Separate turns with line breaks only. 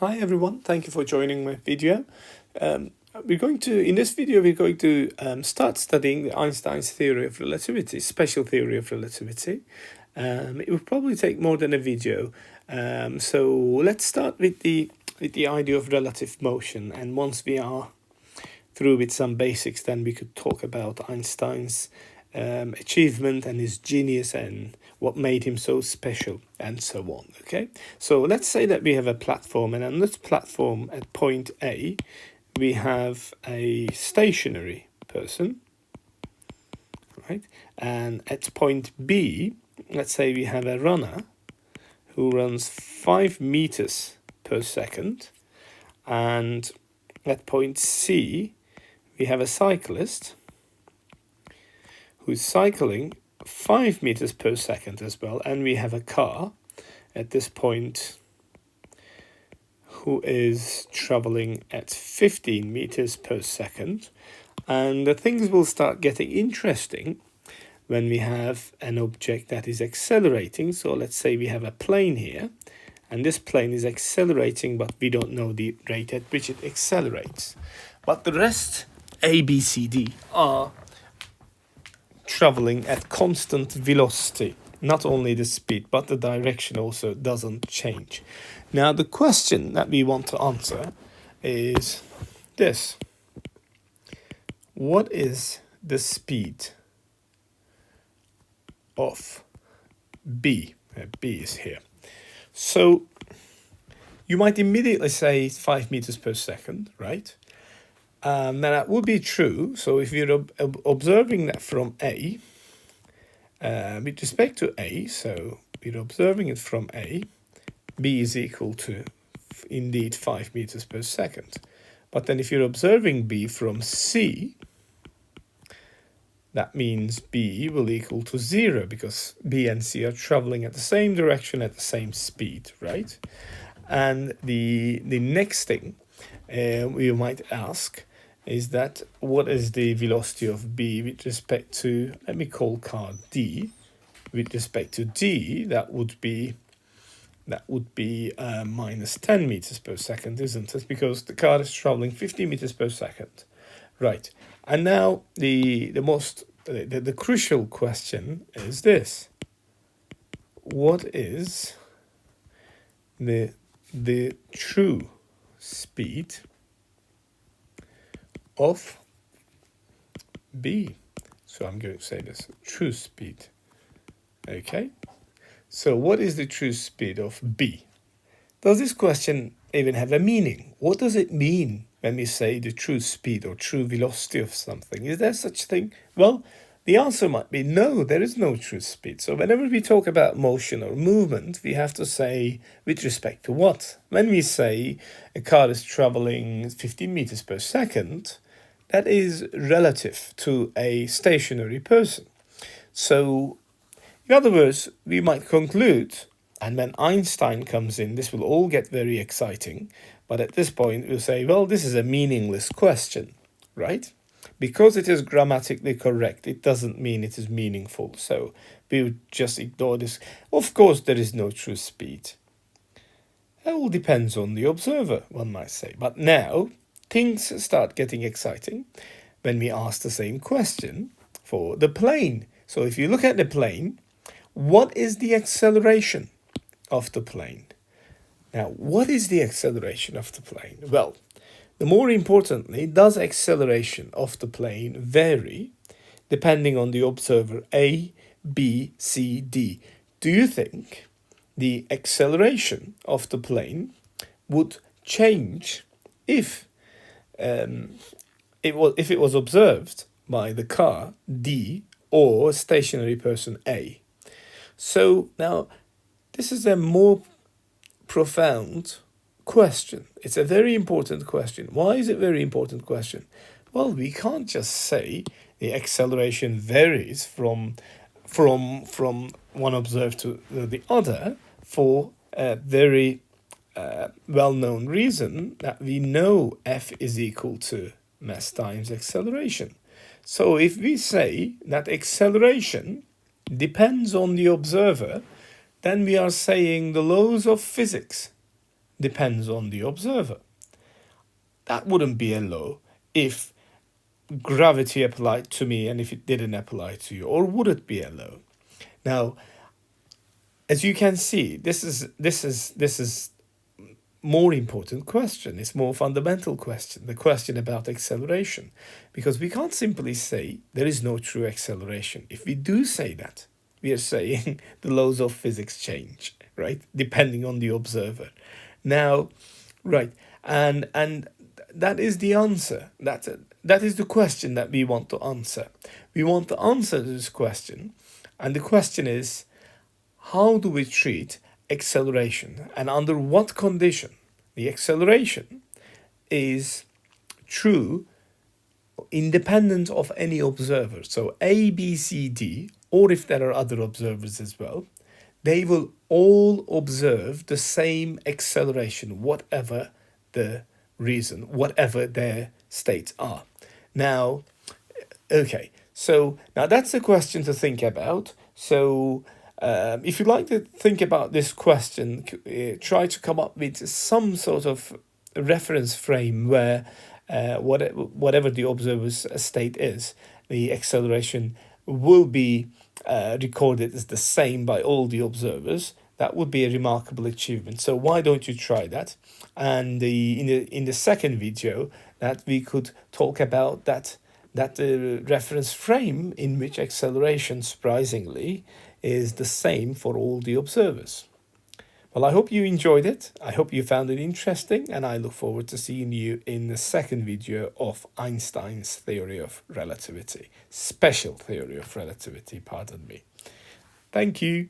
Hi everyone, thank you for joining my video. In this video we're going to start studying Einstein's theory of relativity, special theory of relativity. It will probably take more than a video. So let's start with the idea of relative motion, and once we are through with some basics, then we could talk about Einstein's achievement and his genius and what made him so special and so on. Okay, so let's say that we have a platform, and on this platform at point A we have a stationary person, right? And at point B, let's say we have a runner who runs 5 meters per second, and at point C we have a cyclist who's cycling 5 meters per second as well, and we have a car at this point who is traveling at 15 meters per second. And the things will start getting interesting when we have an object that is accelerating. So let's say we have a plane here, and this plane is accelerating, but we don't know the rate at which it accelerates. But the rest, A, B, C, D, are traveling at constant velocity. Not only the speed, but the direction also doesn't change. Now, the question that we want to answer is this: what is the speed of B? B is here. So you might immediately say 5 meters per second, right? Now that would be true. So if you're observing that from A, with respect to A, so we're observing it from A, B is equal to indeed 5 meters per second. But then if you're observing B from C, that means B will equal to 0, because B and C are traveling at the same direction at the same speed, right? And the next thing we might ask is that what is the velocity of B with respect to, let me call car D. With respect to D, that would be minus 10 meters per second, isn't it? Because the car is traveling 50 meters per second, right? And now the crucial question is this: what is the true speed of B? So I'm going to say this: true speed. Okay, so what is the true speed of B? Does this question even have a meaning? What does it mean when we say the true speed or true velocity of something? Is there such thing? Well, the answer might be no, there is no true speed. So whenever we talk about motion or movement, we have to say with respect to what? When we say a car is traveling 15 meters per second, that is relative to a stationary person. So in other words, we might conclude, and when Einstein comes in, this will all get very exciting. But at this point, we'll say, well, this is a meaningless question, right? Because it is grammatically correct, it doesn't mean it is meaningful. So we would just ignore this. Of course, there is no true speed. It all depends on the observer, one might say. But now, things start getting exciting when we ask the same question for the plane. So if you look at the plane, what is the acceleration of the plane? Now, what is the acceleration of the plane? Well, the more importantly, does acceleration of the plane vary depending on the observer A, B, C, D? Do you think the acceleration of the plane would change if it was observed by the car D or stationary person A? So now, this is a more profound question. It's a very important question. Why is it a very important question? Well, we can't just say the acceleration varies from one observed to the other for a very well-known reason that we know F is equal to mass times acceleration. So if we say that acceleration depends on the observer, then we are saying the laws of physics depends on the observer. That wouldn't be a law if gravity applied to me and if it didn't apply to you, or would it be a law? Now, as you can see, this is more important question. It's more fundamental question, the question about acceleration, because we can't simply say there is no true acceleration. If we do say that, we are saying the laws of physics change, right, depending on the observer. Now, right, and that is the answer. That is the question that we want to answer. We want to answer this question, and the question is, how do we treat acceleration, and under what condition the acceleration is true independent of any observer? So A, B, C, D, or if there are other observers as well, they will all observe the same acceleration, whatever the reason, whatever their states are. Now, okay, so now that's a question to think about. So if you'd like to think about this question, try to come up with some sort of reference frame where whatever the observer's state is, the acceleration will be recorded as the same by all the observers. That would be a remarkable achievement. So why don't you try that? And in the second video, that we could talk about that reference frame in which acceleration, surprisingly, is the same for all the observers. Well, I hope you enjoyed it. I hope you found it interesting, and I look forward to seeing you in the second video of Einstein's theory of relativity, special theory of relativity, pardon me. Thank you.